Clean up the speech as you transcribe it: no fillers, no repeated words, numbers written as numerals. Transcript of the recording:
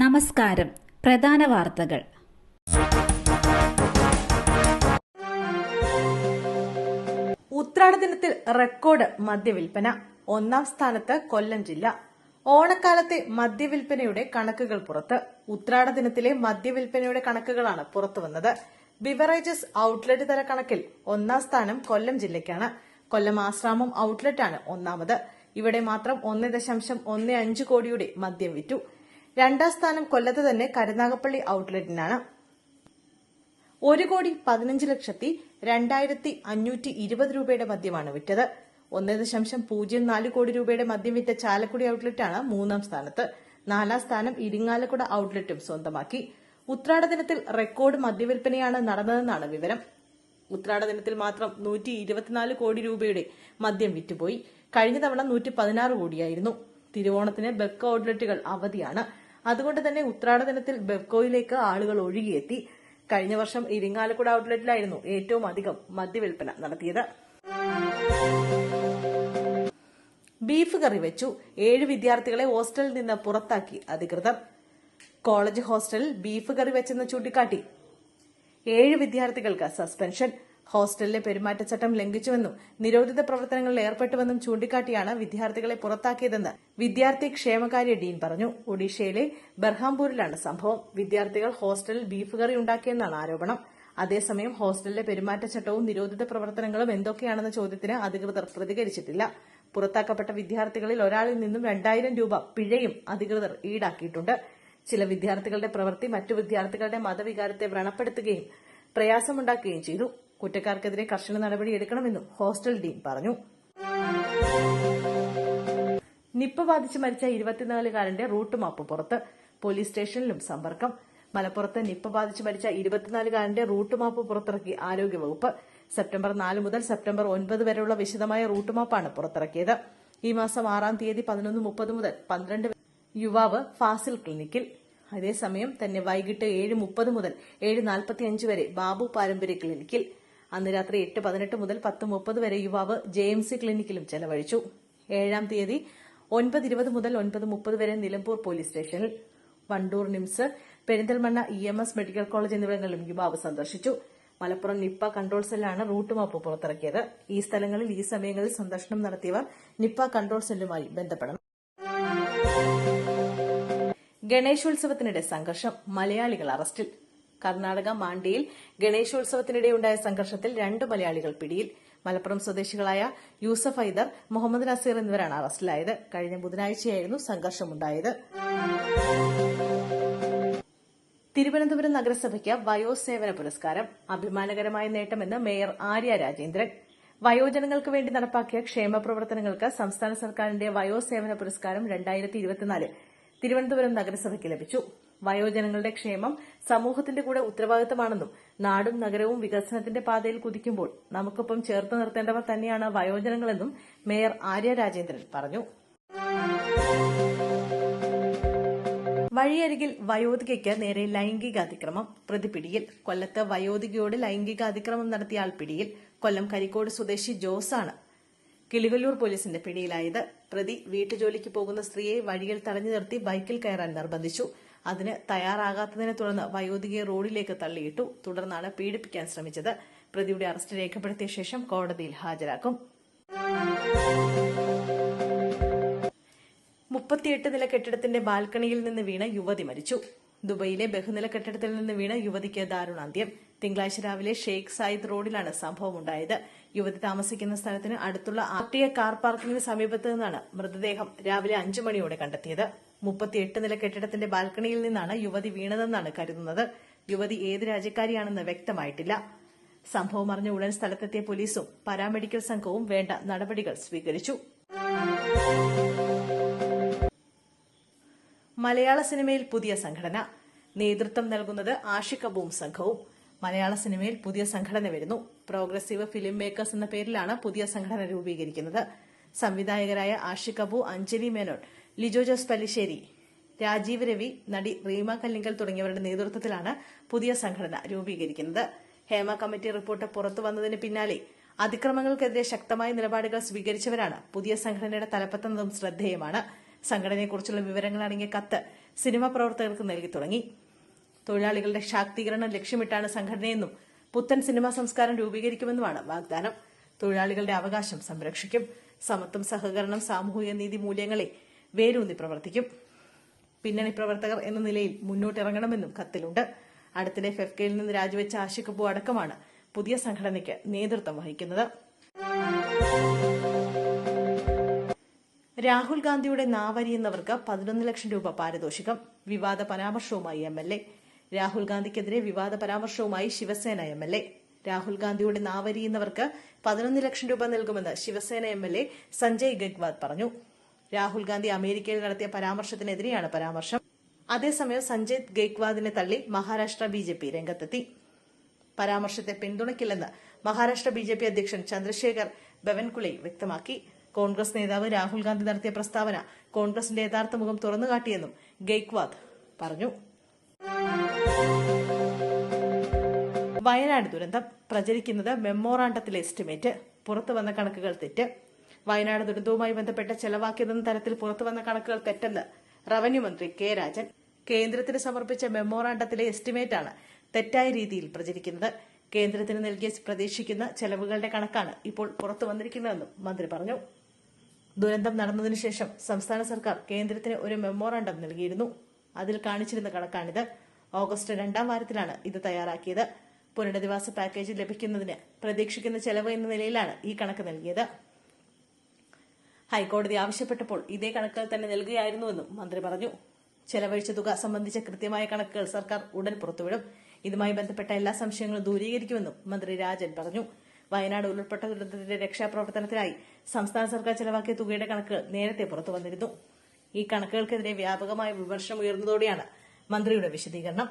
നമസ്കാരം. പ്രധാന വാർത്തകൾ. ഉത്രാടദിനത്തിൽ റെക്കോർഡ് മദ്യവിൽപ്പന. 1-ാം സ്ഥാനത്ത് കൊല്ലം ജില്ല. ഓണക്കാലത്തെ മദ്യവിൽപ്പനയുടെ കണക്കുകൾ പുറത്ത്. ഉത്രാടദിനത്തിലെ മദ്യവിൽപ്പനയുടെ കണക്കുകളാണ് പുറത്തുവന്നത്. ബിവറേജസ് ഔട്ട്ലെറ്റ് തല കണക്കിൽ 1-ാം സ്ഥാനം കൊല്ലം ജില്ലയ്ക്കാണ്. കൊല്ലം ആശ്രാമം ഔട്ട്ലെറ്റാണ് 1-ാമത്. ഇവിടെ മാത്രം 1.15 കോടിയുടെ മദ്യം വിറ്റു. 2-ാം സ്ഥാനം കൊല്ലത്ത് തന്നെ കരുനാഗപ്പള്ളി ഔട്ട്ലെറ്റിനാണ്. 1,15,02,520 രൂപയുടെ മദ്യമാണ് വിറ്റത്. 1.04 കോടി രൂപയുടെ മദ്യം വിറ്റ ചാലക്കുടി ഔട്ട്ലെറ്റാണ് 3-ാം സ്ഥാനത്ത്. 4-ാം സ്ഥാനം ഇരിങ്ങാലക്കുട ഔട്ട്ലെറ്റും സ്വന്തമാക്കി. ഉത്രാടദിനത്തിൽ റെക്കോർഡ് മദ്യവിൽപ്പനയാണ് നടന്നതെന്നാണ് വിവരം. ഉത്രാടദിനത്തിൽ മാത്രം 124 കോടി രൂപയുടെ മദ്യം വിറ്റുപോയി. കഴിഞ്ഞ തവണ 116 കോടിയായിരുന്നു. തിരുവോണത്തിന് ബെവ്കോ ഔട്ട്ലെറ്റുകൾ അവധിയാണ്. അതുകൊണ്ട് തന്നെ ഉത്രാടദിനത്തിൽ ബെവ്കോയിലേക്ക് ആളുകൾ ഒഴുകിയെത്തി. കഴിഞ്ഞ വർഷം ഇരിങ്ങാലക്കുട ഔട്ട്ലെറ്റിലായിരുന്നു ഏറ്റവും അധികം മദ്യവിൽപ്പന നടത്തിയത്. ബീഫ് കറി വെച്ചു. 7 വിദ്യാർത്ഥികളെ ഹോസ്റ്റലിൽ നിന്ന് പുറത്താക്കി അധികൃതർ. കോളേജ് ഹോസ്റ്റലിൽ ബീഫ് കറി വെച്ചെന്ന് ചൂണ്ടിക്കാട്ടി 7 വിദ്യാർത്ഥികൾക്ക് സസ്പെൻഷൻ. ഹോസ്റ്റലിലെ പെരുമാറ്റച്ചട്ടം ലംഘിച്ചുവെന്നും നിരോധിത പ്രവർത്തനങ്ങളിൽ ഏർപ്പെട്ടുവെന്നും ചൂണ്ടിക്കാട്ടിയാണ് വിദ്യാർത്ഥികളെ പുറത്താക്കിയതെന്ന് വിദ്യാർത്ഥി ക്ഷേമകാര്യ ഡീൻ പറഞ്ഞു. ഒഡീഷയിലെ ബർഹാംപൂരിലാണ് സംഭവം. വിദ്യാർത്ഥികൾ ഹോസ്റ്റലിൽ ബീഫ് കറി ഉണ്ടാക്കിയെന്നാണ് ആരോപണം. അതേസമയം ഹോസ്റ്റലിലെ പെരുമാറ്റച്ചട്ടവും നിരോധിത പ്രവർത്തനങ്ങളും എന്തൊക്കെയാണെന്ന ചോദ്യത്തിന് അധികൃതർ പ്രതികരിച്ചിട്ടില്ല. പുറത്താക്കപ്പെട്ട വിദ്യാർത്ഥികളിൽ ഒരാളിൽ നിന്നും 2000 രൂപ പിഴയും അധികൃതർ ഈടാക്കിയിട്ടുണ്ട്. ചില വിദ്യാർത്ഥികളുടെ പ്രവൃത്തി മറ്റു വിദ്യാർത്ഥികളുടെ മതവികാരത്തെ വ്രണപ്പെടുത്തുകയും പ്രയാസമുണ്ടാക്കുകയും ചെയ്തു. കുറ്റക്കാർക്കെതിരെ കർശന നടപടിയെടുക്കണമെന്നും ഹോസ്റ്റൽ ഡീൻ പറഞ്ഞു. നിപ്പ ബാധിച്ച് മരിച്ച 24-കാരന്റെ റൂട്ട് മാപ്പ് പുറത്ത്. പോലീസ് സ്റ്റേഷനിലും സമ്പർക്കം. മലപ്പുറത്ത് നിപ്പ ബാധിച്ച് മരിച്ച 24-കാരന്റെ റൂട്ട് മാപ്പ് പുറത്തിറക്കി ആരോഗ്യവകുപ്പ്. സെപ്റ്റംബർ 4 മുതൽ സെപ്റ്റംബർ 9 വരെയുള്ള വിശദമായ റൂട്ട് മാപ്പാണ് പുറത്തിറക്കിയത്. ഈ മാസം 6-ാം തീയതി 11:30 മുതൽ 12 വരെ യുവാവ് ഫാസിൽ ക്ലിനിക്കിൽ. അതേസമയം തന്നെ വൈകിട്ട് 7:30 മുതൽ 7:45 വരെ ബാബു പാരമ്പര്യ ക്ലിനിക്കിൽ. അന്ന് രാത്രി 8:18 മുതൽ 10:30 വരെ യുവാവ് JMC ക്ലിനിക്കിലും ചെലവഴിച്ചു. 7-ാം തീയതി 9:20 മുതൽ 9:30 വരെ നിലമ്പൂർ പോലീസ് സ്റ്റേഷനിൽ. Vandoor NIMS, Perinthalmanna EMS medical college എന്നിവിടങ്ങളിലും യുവാവ് സന്ദർശിച്ചു. മലപ്പുറം നിപ്പ കൺട്രോൾ സെല്ലാണ് റൂട്ട് മാപ്പ് പുറത്തിറക്കിയത്. ഈ സ്ഥലങ്ങളിൽ ഈ സമയങ്ങളിൽ സന്ദർശനം നടത്തിയവർ നിപ്പ കൺട്രോൾ സെല്ലുമായി ബന്ധപ്പെടണം. ഗണേശോത്സവത്തിനിടെ സംഘർഷം. മലയാളികൾ അറസ്റ്റിൽ. കർണാടക മാണ്ടിയിൽ ഗണേശോത്സവത്തിനിടെയുണ്ടായ സംഘർഷത്തിൽ 2 മലയാളികൾ പിടിയിൽ. മലപ്പുറം സ്വദേശികളായ യൂസഫ് ഹൈദർ, മുഹമ്മദ് നസീർ എന്നിവരാണ് അറസ്റ്റിലായത്. കഴിഞ്ഞ ബുധനാഴ്ചയായിരുന്നു സംഘർഷമുണ്ടായത്. തിരുവനന്തപുരം നഗരസഭയ്ക്ക് വയോസേവന പുരസ്കാരം. അഭിമാനകരമായ നേട്ടമെന്ന് മേയർ ആര്യ രാജേന്ദ്രൻ. വയോജനങ്ങൾക്ക് വേണ്ടി നടപ്പാക്കിയ ക്ഷേമ പ്രവർത്തനങ്ങൾക്ക് സംസ്ഥാന സർക്കാരിന്റെ വയോസേവന പുരസ്കാരം 2024 തിരുവനന്തപുരം നഗരസഭയ്ക്ക് ലഭിച്ചു. വയോജനങ്ങളുടെ ക്ഷേമം സമൂഹത്തിന്റെ കൂടെ ഉത്തരവാദിത്തമാണെന്നും നാടും നഗരവും വികസനത്തിന്റെ പാതയിൽ കുതിക്കുമ്പോൾ നമുക്കൊപ്പം ചേർത്ത് നിർത്തേണ്ടവർ തന്നെയാണ് വയോജനങ്ങളെന്നും മേയർ ആര്യ രാജേന്ദ്രൻ പറഞ്ഞു. വഴിയരികിൽ വയോധികയ്ക്ക് നേരെ ലൈംഗികാതിക്രമം. പ്രതി പിടിയിൽ. കൊല്ലത്ത് വയോധികയോട് ലൈംഗികാതിക്രമം നടത്തിയ ആൾ പിടിയിൽ. കൊല്ലം കരിക്കോട് സ്വദേശി ജോസാണ് കിളികൊല്ലൂർ പോലീസിന്റെ പിടിയിലായത്. പ്രതി വീട്ടുജോലിക്ക് പോകുന്ന സ്ത്രീയെ വഴിയിൽ തടഞ്ഞു നിർത്തി ബൈക്കിൽ കയറാൻ നിർബന്ധിച്ചു. അതിന് തയ്യാറാകാത്തതിനെ തുടർന്ന് വയോധികയെ റോഡിലേക്ക് തള്ളിയിട്ടു. തുടർന്നാണ് പീഡിപ്പിക്കാൻ ശ്രമിച്ചത്. പ്രതിയുടെ അറസ്റ്റ് രേഖപ്പെടുത്തിയ ശേഷം കോടതിയിൽ ഹാജരാക്കും. 38 നില കെട്ടിടത്തിന്റെ ബാൽക്കണിയിൽ നിന്ന് വീണ് യുവതി മരിച്ചു. ദുബൈയിലെ ബഹുനില കെട്ടിടത്തിൽ നിന്ന് വീണ് യുവതിക്ക് ദാരുണാന്ത്യം. തിങ്കളാഴ്ച രാവിലെ ഷെയ്ഖ് സായിദ് റോഡിലാണ് സംഭവമുണ്ടായത്. യുവതി താമസിക്കുന്ന സ്ഥലത്തിന് അടുത്തുള്ള RTA കാർ പാർക്കിംഗിന് സമീപത്ത് നിന്നാണ് മൃതദേഹം രാവിലെ 5 മണിയോടെ കണ്ടെത്തിയത്. 38 നില കെട്ടിടത്തിന്റെ ബാൽക്കണിയിൽ നിന്നാണ് യുവതി വീണതെന്നാണ് കരുതുന്നത്. യുവതി ഏത് രാജ്യക്കാരിയാണെന്ന് വ്യക്തമായിട്ടില്ല. സംഭവം അറിഞ്ഞ ഉടൻ സ്ഥലത്തെത്തിയ പോലീസും പാരാമെഡിക്കൽ സംഘവും വേണ്ട നടപടികൾ സ്വീകരിച്ചു. മലയാള സിനിമയിൽ പുതിയ സംഘടന. നേതൃത്വം നൽകുന്നത് ആഷിഖ് അബുവും സംഘവും. മലയാള സിനിമയിൽ പുതിയ സംഘടന വരുന്നു. പ്രോഗ്രസീവ് ഫിലിം മേക്കേഴ്സ് എന്ന പേരിലാണ് പുതിയ സംഘടന രൂപീകരിക്കുന്നത്. സംവിധായകരായ ആഷിഖ് അബു, അഞ്ജലി മേനോൻ, ലിജോ ജോസ് പല്ലിശ്ശേരി, രാജീവ് രവി, നടി റീമ കല്ലിങ്കൽ തുടങ്ങിയവരുടെ നേതൃത്വത്തിലാണ് പുതിയ സംഘടന രൂപീകരിക്കുന്നത്. ഹേമ കമ്മിറ്റി റിപ്പോർട്ട് പുറത്തുവന്നതിന് പിന്നാലെ അതിക്രമങ്ങൾക്കെതിരെ ശക്തമായ നിലപാടുകൾ സ്വീകരിച്ചവരാണ് പുതിയ സംഘടനയുടെ തലപ്പത്തെന്നതും ശ്രദ്ധേയമാണ്. സംഘടനയെക്കുറിച്ചുള്ള വിവരങ്ങൾ അടങ്ങിയ കത്ത് സിനിമാ പ്രവർത്തകർക്ക് നൽകി തുടങ്ങി. തൊഴിലാളികളുടെ ശാക്തീകരണം ലക്ഷ്യമിട്ടാണ് സംഘടനയെന്നും പുത്തൻ സിനിമാ സംസ്കാരം രൂപീകരിക്കുമെന്നുമാണ് വാഗ്ദാനം. തൊഴിലാളികളുടെ അവകാശം സംരക്ഷിക്കും. സമത്വം, സഹകരണം, സാമൂഹിക നീതി മൂല്യങ്ങളെ വേരൂന്നി പ്രവർത്തിക്കും. പിന്നണി പ്രവർത്തകർ എന്ന നിലയിൽ മുന്നോട്ടിറങ്ങണമെന്നും കത്തിലുണ്ട്. അടുത്തിടെ ഫെഫ്കയിൽ നിന്ന് രാജിവെച്ച ആഷിഖ് കപൂർ അടക്കമാണ് പുതിയ സംഘടനയ്ക്ക് നേതൃത്വം വഹിക്കുന്നത്. രാഹുൽ ഗാന്ധിയുടെ നാവരിയുന്നവർക്ക് 11 ലക്ഷം രൂപ പാരിതോഷികം. വിവാദ പരാമർശവുമായി MLA. രാഹുൽ ഗാന്ധിക്കെതിരെ വിവാദ പരാമർശവുമായി ശിവസേന MLA. രാഹുൽ ഗാന്ധിയുടെ നാവരിയുന്നവർക്ക് 11 ലക്ഷം രൂപ നൽകുമെന്ന് ശിവസേന MLA സഞ്ജയ് ഗെഗ്വാദ് പറഞ്ഞു. രാഹുൽ ഗാന്ധി അമേരിക്കയിൽ നടത്തിയ പരാമർശത്തിനെതിരെയാണ് പരാമർശം. അതേസമയം സഞ്ജയ് ഗെഗ്വാദിനെ തള്ളി മഹാരാഷ്ട്ര BJP രംഗത്തെത്തി. പരാമർശത്തെ പിന്തുണയ്ക്കില്ലെന്ന് മഹാരാഷ്ട്ര BJP അധ്യക്ഷൻ ചന്ദ്രശേഖർ ബവൻകുലെ വ്യക്തമാക്കി. കോൺഗ്രസ് നേതാവ് രാഹുൽ ഗാന്ധി നടത്തിയ പ്രസ്താവന കോൺഗ്രസിന്റെ യഥാർത്ഥ മുഖം തുറന്നുകാട്ടിയെന്നും ഗെയ്ക്വാദ് പറഞ്ഞു. വയനാട് ദുരന്തം പ്രചരിക്കുന്നത് മെമ്മോറാണ്ടത്തിലെ എസ്റ്റിമേറ്റ്. പുറത്തുവന്ന കണക്കുകൾ തെറ്റ്. വയനാട് ദുരന്തവുമായി ബന്ധപ്പെട്ട് ചെലവാക്കിയതെന്ന തരത്തിൽ പുറത്തുവന്ന കണക്കുകൾ തെറ്റെന്ന് റവന്യൂ മന്ത്രി കെ രാജൻ. കേന്ദ്രത്തിന് സമർപ്പിച്ച മെമ്മോറാണ്ടത്തിലെ എസ്റ്റിമേറ്റാണ് തെറ്റായ രീതിയിൽ പ്രചരിക്കുന്നത്. കേന്ദ്രത്തിന് നൽകിയ പ്രതീക്ഷിക്കുന്ന ചെലവുകളുടെ കണക്കാണ് ഇപ്പോൾ പുറത്തു വന്നിരിക്കുന്നതെന്നും മന്ത്രി പറഞ്ഞു. ദുരന്തം നടന്നതിനു ശേഷം സംസ്ഥാന സർക്കാർ കേന്ദ്രത്തിന് ഒരു മെമ്മോറാണ്ടം നൽകിയിരുന്നു. അതിൽ കാണിച്ചിരുന്ന കണക്കാണിത്. ഓഗസ്റ്റ് 2ാം വാരത്തിലാണ് ഇത് തയ്യാറാക്കിയത്. പുനരധിവാസ പാക്കേജ് ലഭിക്കുന്നതിന് പ്രതീക്ഷിക്കുന്ന ചെലവ് എന്ന നിലയിലാണ് ഈ കണക്ക് നൽകിയത്. ഹൈക്കോടതി ആവശ്യപ്പെട്ടപ്പോൾ ഇതേ കണക്കുകൾ തന്നെ നൽകുകയായിരുന്നുവെന്നും മന്ത്രി പറഞ്ഞു. ചെലവഴിച്ച തുക സംബന്ധിച്ച കൃത്യമായ കണക്കുകൾ സർക്കാർ ഉടൻ പുറത്തുവിടും. ഇതുമായി ബന്ധപ്പെട്ട എല്ലാ സംശയങ്ങളും ദൂരീകരിക്കുമെന്നും മന്ത്രി രാജൻ പറഞ്ഞു. വയനാട് ഉരുൾപൊട്ട ദുരന്തത്തിന്റെ രക്ഷാപ്രവർത്തനത്തിനായി സംസ്ഥാന സർക്കാർ ചെലവാക്കിയ തുകയുടെ കണക്കുകൾ നേരത്തെ പുറത്തുവന്നിരുന്നു. ഈ കണക്കുകൾക്കെതിരെ വ്യാപകമായ വിമർശനം ഉയർന്നതോടെയാണ് മന്ത്രിയുടെ വിശദീകരണം.